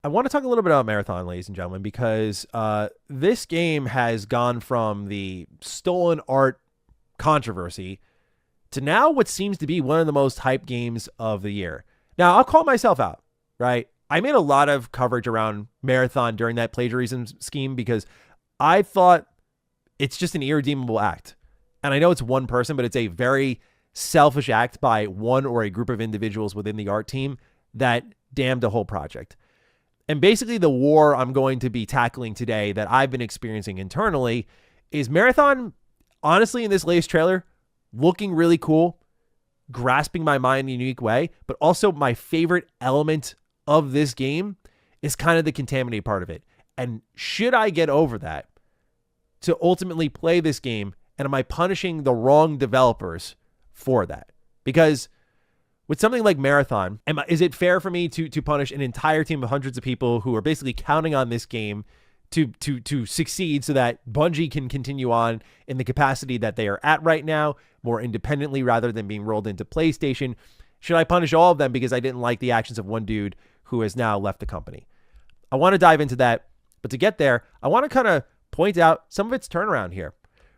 I want to talk a little bit about Marathon, ladies and gentlemen, because this game has gone from the stolen art controversy to now what seems to be one of the most hyped games of the year. Now, I'll call myself out, right? I made a lot of coverage around Marathon during that plagiarism scheme because I thought it's just an irredeemable act. And I know it's one person, but it's a very selfish act by one or a group of individuals within the art team that damned the whole project. And basically the war I'm going to be tackling today that I've been experiencing internally is Marathon, honestly, in this latest trailer, looking really cool, grasping my mind in a unique way, but also my favorite element of this game is kind of the contaminated part of it. And should I get over that to ultimately play this game, and am I punishing the wrong developers for that? Because with something like Marathon, is it fair for me to punish an entire team of hundreds of people who are basically counting on this game to succeed so that Bungie can continue on in the capacity that they are at right now, more independently rather than being rolled into PlayStation? Should I punish all of them because I didn't like the actions of one dude who has now left the company? I want to dive into that, but to get there, I want to kind of point out some of its turnaround here.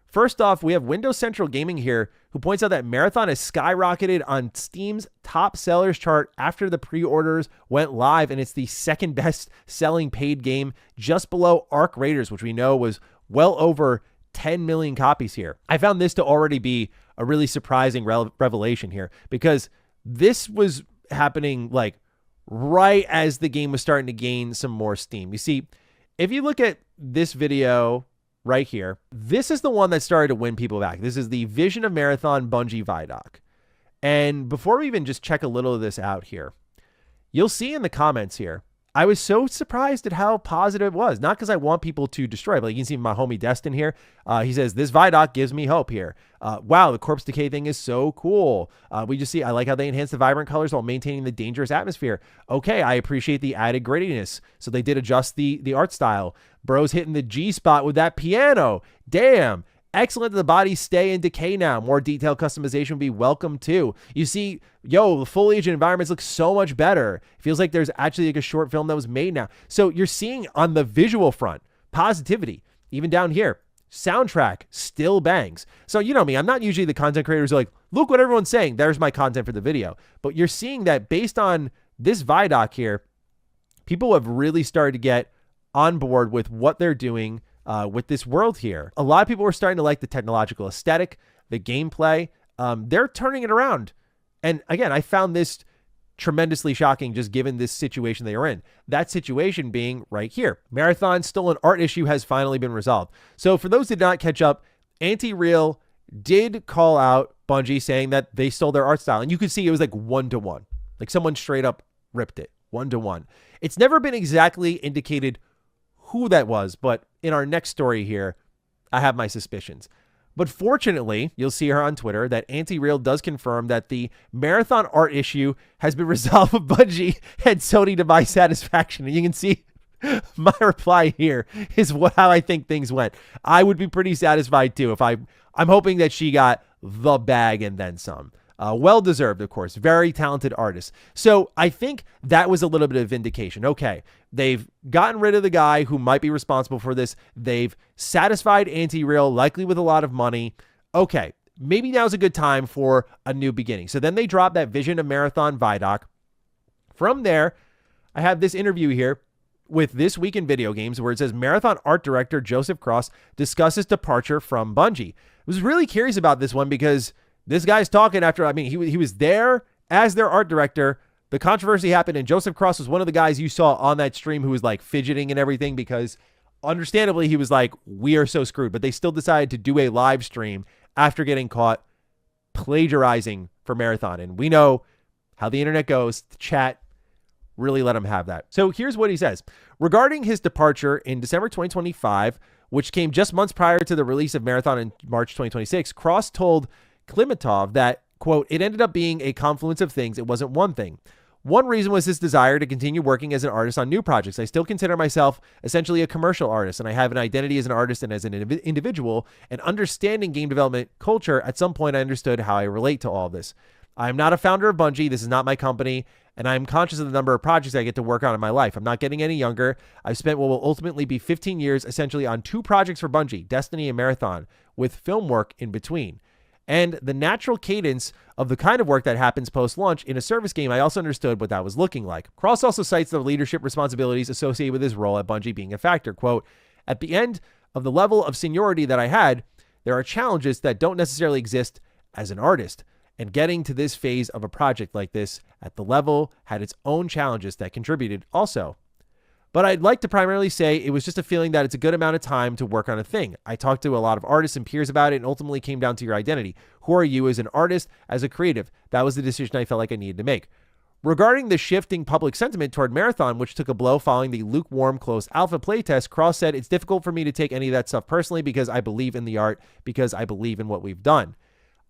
First off, we have Windows Central Gaming here, who points out that Marathon has skyrocketed on Steam's top sellers chart after the pre-orders went live, and it's the second best selling paid game, just below Arc Raiders, which we know was well over 10 million copies here. I found this to already be a really surprising revelation here, because this was happening like right as the game was starting to gain some more steam. You see, if you look at this video right here, this is the one that started to win people back. This is the Vision of Marathon Bungie Vidoc. And before we even just check a little of this out here, you'll see in the comments here, I was so surprised at how positive it was. Not because I want people to destroy, but you can see my homie Destin here. He says, this Vidoc gives me hope here. Wow, the corpse decay thing is so cool. We just see, I like how they enhance the vibrant colors while maintaining the dangerous atmosphere. Okay, I appreciate the added grittiness. So they did adjust the art style. Bro's hitting the G spot with that piano. Damn. Excellent that the bodies stay in decay now. More detailed customization would be welcome too. You see, the foliage and environments look so much better. It feels like there's actually like a short film that was made now. So you're seeing on the visual front, positivity. Even down here, soundtrack still bangs. So you know me, I'm not usually the content creator who's like, look what everyone's saying. There's my content for the video. But you're seeing that based on this Vidoc here, people have really started to get on board with what they're doing with this world here. A lot of people are starting to like the technological aesthetic, the gameplay. They're turning it around. And again, I found this tremendously shocking just given this situation they are in. That situation being right here. Marathon's stolen art issue has finally been resolved. So for those who did not catch up, Anti-Real did call out Bungie saying that they stole their art style. And you could see it was like 1-to-1. Like someone straight up ripped it. 1-to-1. It's never been exactly indicated who that was, but in our next story here, I have my suspicions. But fortunately, you'll see her on Twitter that Anti-Real does confirm that the Marathon art issue has been resolved with Bungie and Sony to my satisfaction. And you can see my reply here is how I think things went. I would be pretty satisfied too if I'm hoping that she got the bag and then some. Well-deserved, of course. Very talented artist. So I think that was a little bit of vindication. Okay, they've gotten rid of the guy who might be responsible for this. They've satisfied Anti-Real, likely with a lot of money. Okay, maybe now's a good time for a new beginning. So then they drop that Vision of Marathon Vidoc. From there, I have this interview here with This Week in Video Games where it says Marathon art director Joseph Cross discusses departure from Bungie. I was really curious about this one because this guy's talking after, he was there as their art director. The controversy happened, and Joseph Cross was one of the guys you saw on that stream who was like fidgeting and everything because understandably he was like, we are so screwed. But they still decided to do a live stream after getting caught plagiarizing for Marathon. And we know how the internet goes. The chat really let him have that. So here's what he says. Regarding his departure in December 2025, which came just months prior to the release of Marathon in March 2026, Cross told Klimatov that, quote, it ended up being a confluence of things. It wasn't one thing. One reason was his desire to continue working as an artist on new projects. I still consider myself essentially a commercial artist, and I have an identity as an artist and as an individual, and understanding game development culture. At some point, I understood how I relate to all of this. I'm not a founder of Bungie. This is not my company. and I'm conscious of the number of projects I get to work on in my life. I'm not getting any younger. I've spent what will ultimately be 15 years essentially on 2 projects for Bungie, Destiny and Marathon, with film work in between. And the natural cadence of the kind of work that happens post-launch in a service game, I also understood what that was looking like. Cross also cites the leadership responsibilities associated with his role at Bungie being a factor. Quote, at the end of the level of seniority that I had, there are challenges that don't necessarily exist as an artist. And getting to this phase of a project like this at the level had its own challenges that contributed also. But I'd like to primarily say it was just a feeling that it's a good amount of time to work on a thing. I talked to a lot of artists and peers about it and ultimately came down to your identity. Who are you as an artist, as a creative? That was the decision I felt like I needed to make. Regarding the shifting public sentiment toward Marathon, which took a blow following the lukewarm closed alpha playtest, Cross said, it's difficult for me to take any of that stuff personally because I believe in the art, because I believe in what we've done.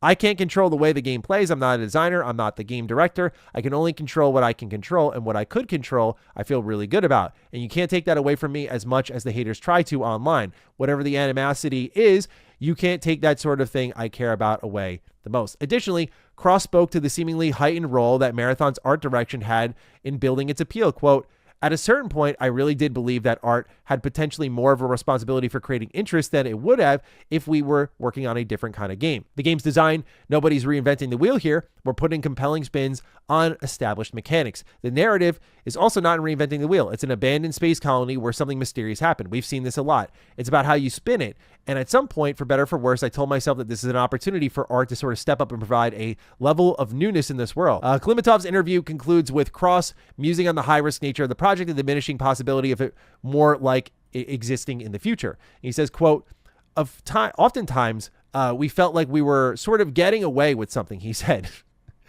I can't control the way the game plays. I'm not a designer. I'm not the game director. I can only control what I can control, and what I could control, I feel really good about. And you can't take that away from me as much as the haters try to online. Whatever the animosity is, you can't take that sort of thing I care about away the most. Additionally, Cross spoke to the seemingly heightened role that Marathon's art direction had in building its appeal. Quote, at a certain point, I really did believe that art had potentially more of a responsibility for creating interest than it would have if we were working on a different kind of game. The game's design, nobody's reinventing the wheel here. We're putting compelling spins on established mechanics. The narrative is also not reinventing the wheel. It's an abandoned space colony where something mysterious happened. We've seen this a lot. It's about how you spin it. And at some point, for better or for worse, I told myself that this is an opportunity for art to sort of step up and provide a level of newness in this world. Klimatov's interview concludes with Cross musing on the high-risk nature of the project and diminishing possibility of it more like existing in the future. He says, quote, oftentimes we felt like we were sort of getting away with something, he said.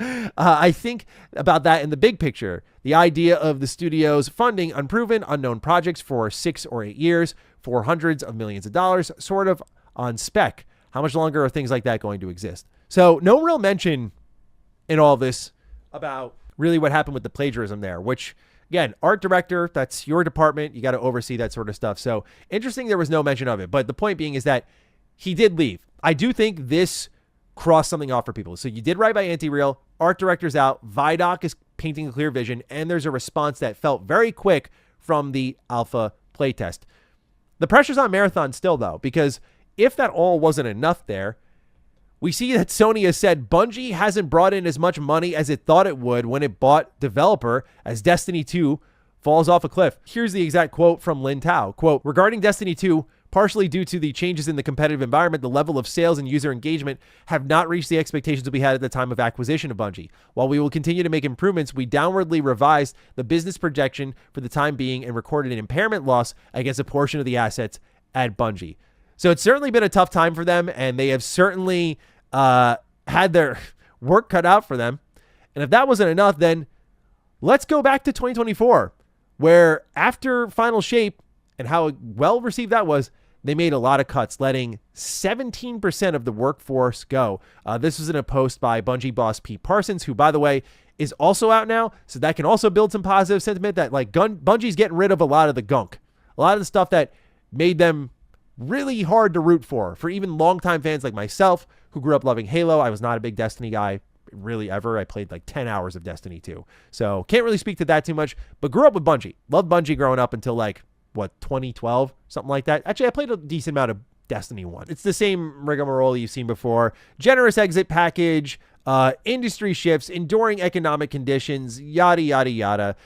I think about that in the big picture. The idea of the studio's funding unproven, unknown projects for 6 or 8 years for hundreds of millions of dollars, sort of on spec. How much longer are things like that going to exist? So no real mention in all this about really what happened with the plagiarism there, which, again, art director, that's your department. You got to oversee that sort of stuff. So interesting there was no mention of it. But the point being is that he did leave. I do think this crossed something off for people. So you did right by Anti-Real. Art director's out. Vidoc is painting a clear vision. And there's a response that felt very quick from the alpha playtest. The pressure's on Marathon still, though, because if that all wasn't enough there, we see that Sony has said Bungie hasn't brought in as much money as it thought it would when it bought developer as Destiny 2 falls off a cliff. Here's the exact quote from Lin Tao. Quote, regarding Destiny 2, partially due to the changes in the competitive environment, the level of sales and user engagement have not reached the expectations we had at the time of acquisition of Bungie. While we will continue to make improvements, we downwardly revised the business projection for the time being and recorded an impairment loss against a portion of the assets at Bungie. So it's certainly been a tough time for them, and they have certainly had their work cut out for them. And if that wasn't enough, then let's go back to 2024, where after Final Shape and how well received that was, they made a lot of cuts, letting 17% of the workforce go. This was in a post by Bungie boss Pete Parsons, who, by the way, is also out now. So that can also build some positive sentiment that Bungie's getting rid of a lot of the gunk, a lot of the stuff that made them really hard to root for even longtime fans like myself who grew up loving Halo. I was not a big Destiny guy really ever. I played like 10 hours of Destiny 2. So can't really speak to that too much, but grew up with Bungie. Loved Bungie growing up until 2012, something like that. Actually, I played a decent amount of Destiny 1. It's the same rigmarole you've seen before. Generous exit package, industry shifts, enduring economic conditions, yada, yada, yada.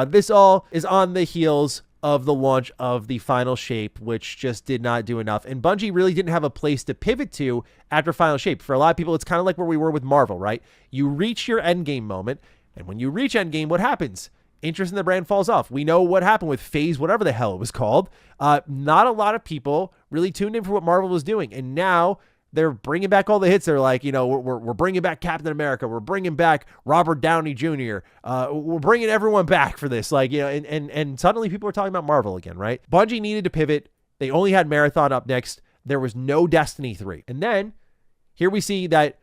This all is on the heels of the launch of the Final Shape, which just did not do enough. And Bungie really didn't have a place to pivot to after Final Shape. For a lot of people, it's kind of like where we were with Marvel, right? You reach your endgame moment, and when you reach endgame, what happens? Interest in the brand falls off. We know what happened with Phase, whatever the hell it was called. Not a lot of people really tuned in for what Marvel was doing. And now they're bringing back all the hits. They're like, we're bringing back Captain America. We're bringing back Robert Downey Jr. We're bringing everyone back for this. And suddenly people are talking about Marvel again, right? Bungie needed to pivot. They only had Marathon up next. There was no Destiny 3. And then here we see that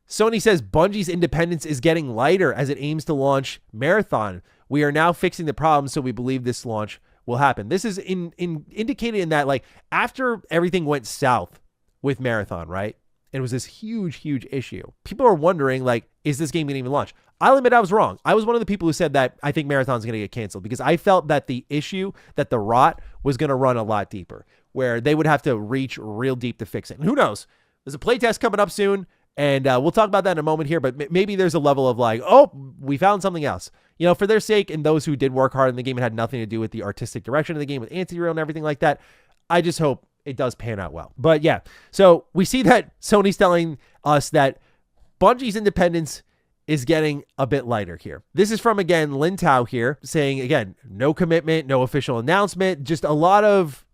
Sony says Bungie's independence is getting lighter as it aims to launch Marathon. We are now fixing the problem, so we believe this launch will happen. This is indicated in that, after everything went south with Marathon, right? It was this huge, huge issue. People are wondering, is this game going to even launch? I'll admit I was wrong. I was one of the people who said that I think Marathon's going to get canceled because I felt that the issue, that the rot was going to run a lot deeper, where they would have to reach real deep to fix it. And who knows? There's a playtest coming up soon, and we'll talk about that in a moment here, but maybe there's a level of like, oh, we found something else. You know, for their sake and those who did work hard in the game and had nothing to do with the artistic direction of the game with anti-real and everything like that, I just hope it does pan out well. But yeah, so we see that Sony's telling us that Bungie's independence is getting a bit lighter here. This is from, again, Lin Tao here saying, again, no commitment, no official announcement, just a lot of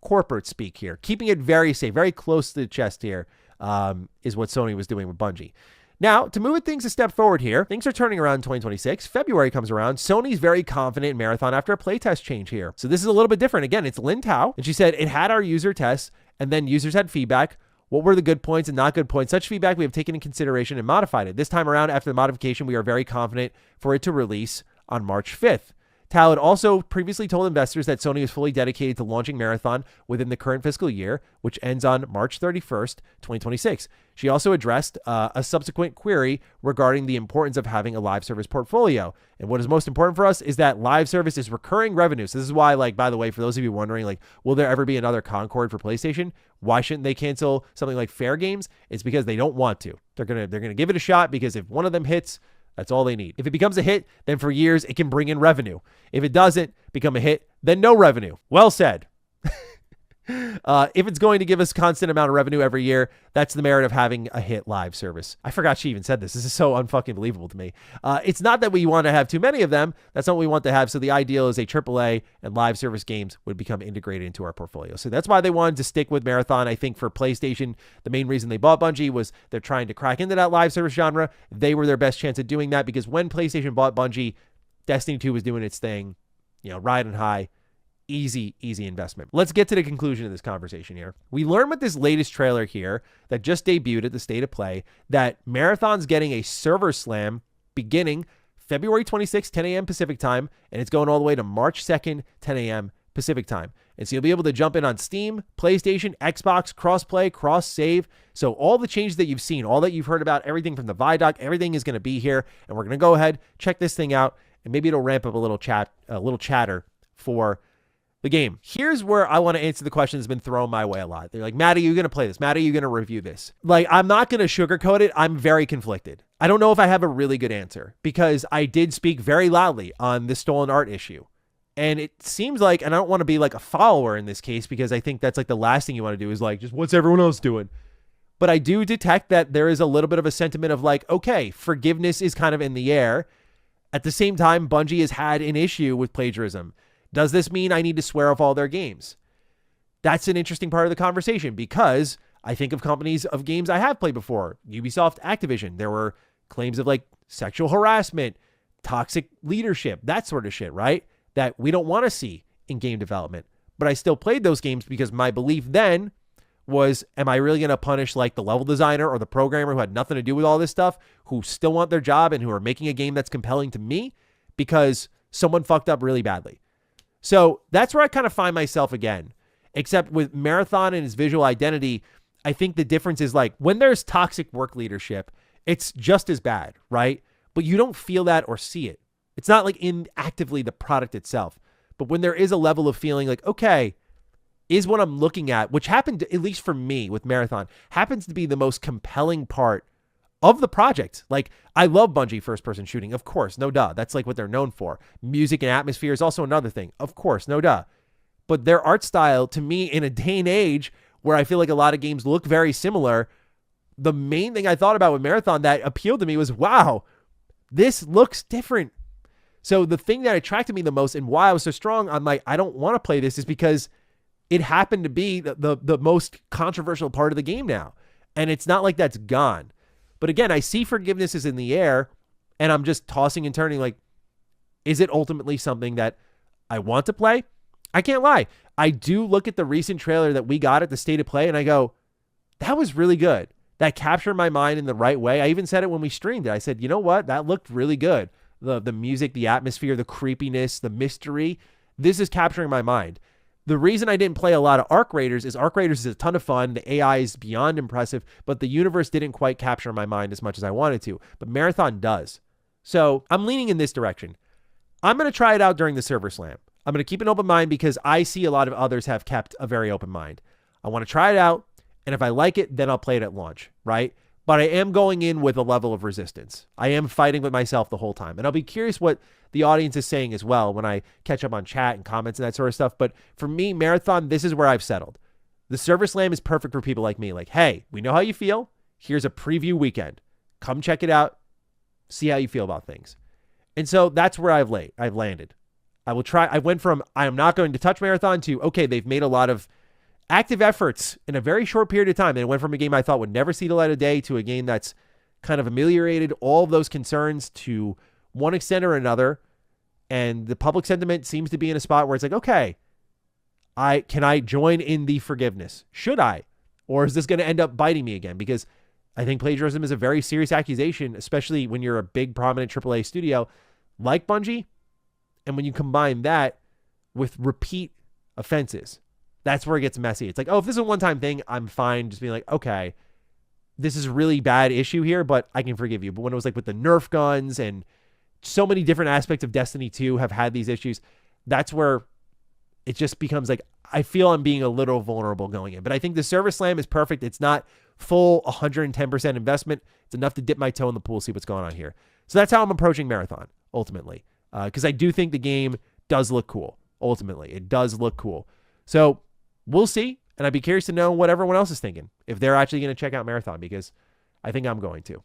corporate speak here, keeping it very safe, very close to the chest here, is what Sony was doing with Bungie. Now, to move things a step forward here, things are turning around in 2026. February comes around. Sony's very confident in Marathon after a playtest change here. So this is a little bit different. Again, it's Lin Tao, and she said it had our user tests, and then users had feedback. What were the good points and not good points? Such feedback we have taken in consideration and modified it. This time around, after the modification, we are very confident for it to release on March 5th. Tal had also previously told investors that Sony is fully dedicated to launching Marathon within the current fiscal year, which ends on March 31st, 2026. She also addressed a subsequent query regarding the importance of having a live service portfolio. And what is most important for us is that live service is recurring revenue. So this is why, like, by the way, for those of you wondering, like, will there ever be another Concord for PlayStation? Why shouldn't they cancel something like Fair Games? It's because they don't want to. They're gonna give it a shot because if one of them hits, that's all they need. If it becomes a hit, then for years it can bring in revenue. If it doesn't become a hit, then no revenue. Well said. If it's going to give us constant amount of revenue every year, that's the merit of having a hit live service. I forgot she even said this. This is so unfucking believable to me. It's not that we want to have too many of them. That's not what we want to have. So the ideal is a AAA and live service games would become integrated into our portfolio. So that's why they wanted to stick with Marathon. I think for PlayStation, the main reason they bought Bungie was they're trying to crack into that live service genre. They were their best chance at doing that because when PlayStation bought Bungie, Destiny 2 was doing its thing, riding high. Easy investment. Let's get to the conclusion of this conversation here. We learned with this latest trailer here that just debuted at the State of Play that Marathon's getting a server slam beginning February 26th, 10 a.m. Pacific time, and it's going all the way to March 2nd, 10 a.m. Pacific time. And so you'll be able to jump in on Steam, PlayStation, Xbox, cross-play, cross-save. So all the changes that you've seen, all that you've heard about, everything from the Vidoc, everything is going to be here. And we're going to go ahead, check this thing out, and maybe it'll ramp up a little chatter for the game. Here's where I want to answer the question that's been thrown my way a lot. They're like, Matt, are you going to play this? Matt, are you going to review this? Like, I'm not going to sugarcoat it. I'm very conflicted. I don't know if I have a really good answer because I did speak very loudly on the stolen art issue. And it seems like, and I don't want to be like a follower in this case because I think that's like the last thing you want to do is like, just what's everyone else doing? But I do detect that there is a little bit of a sentiment of like, okay, forgiveness is kind of in the air. At the same time, Bungie has had an issue with plagiarism. Does this mean I need to swear off all their games? That's an interesting part of the conversation because I think of companies of games I have played before. Ubisoft, Activision. There were claims of like sexual harassment, toxic leadership, that sort of shit, right? That we don't want to see in game development. But I still played those games because my belief then was, am I really going to punish like the level designer or the programmer who had nothing to do with all this stuff, who still want their job and who are making a game that's compelling to me because someone fucked up really badly? So that's where I kind of find myself again, except with Marathon and his visual identity. I think the difference is like when there's toxic work leadership, it's just as bad, right? But you don't feel that or see it. It's not like in actively the product itself. But when there is a level of feeling like, okay, is what I'm looking at, which happened, at least for me with Marathon, happens to be the most compelling part of the project. Like, I love Bungie first-person shooting, of course, no duh. That's like what they're known for. Music and atmosphere is also another thing, of course, no duh. But their art style, to me, in a day and age where I feel like a lot of games look very similar, the main thing I thought about with Marathon that appealed to me was, wow, this looks different. So the thing that attracted me the most and why I was so strong, I'm like, I don't want to play this, is because it happened to be the most controversial part of the game now. And it's not like that's gone. But again, I see forgiveness is in the air, and I'm just tossing and turning like, is it ultimately something that I want to play? I can't lie. I do look at the recent trailer that we got at the State of Play, and I go, that was really good. That captured my mind in the right way. I even said it when we streamed it. I said, you know what? That looked really good. The music, the atmosphere, the creepiness, the mystery. This is capturing my mind. The reason I didn't play a lot of Arc Raiders is Arc Raiders is a ton of fun. The AI is beyond impressive, but the universe didn't quite capture my mind as much as I wanted to. But Marathon does. So I'm leaning in this direction. I'm going to try it out during the server slam. I'm going to keep an open mind because I see a lot of others have kept a very open mind. I want to try it out, and if I like it, then I'll play it at launch, right? But I am going in with a level of resistance. I am fighting with myself the whole time. And I'll be curious what the audience is saying as well when I catch up on chat and comments and that sort of stuff. But for me, Marathon, this is where I've settled. The server slam is perfect for people like me. Like, hey, we know how you feel. Here's a preview weekend. Come check it out. See how you feel about things. And so that's where I've landed. I will try. I went from I am not going to touch Marathon to, okay, they've made a lot of active efforts in a very short period of time. And it went from a game I thought would never see the light of day to a game that's kind of ameliorated all of those concerns to one extent or another. And the public sentiment seems to be in a spot where it's like, okay, can I join in the forgiveness? Should I? Or is this going to end up biting me again? Because I think plagiarism is a very serious accusation, especially when you're a big, prominent AAA studio like Bungie. And when you combine that with repeat offenses, that's where it gets messy. It's like, oh, if this is a one-time thing, I'm fine just being like, okay, this is a really bad issue here, but I can forgive you. But when it was like with the Nerf guns and so many different aspects of Destiny 2 have had these issues, that's where it just becomes like, I feel I'm being a little vulnerable going in. But I think the server slam is perfect. It's not full 110% investment. It's enough to dip my toe in the pool, see what's going on here. So that's how I'm approaching Marathon, ultimately. Because I do think the game does look cool, ultimately. It does look cool. So we'll see. And I'd be curious to know what everyone else is thinking, if they're actually going to check out Marathon, because I think I'm going to.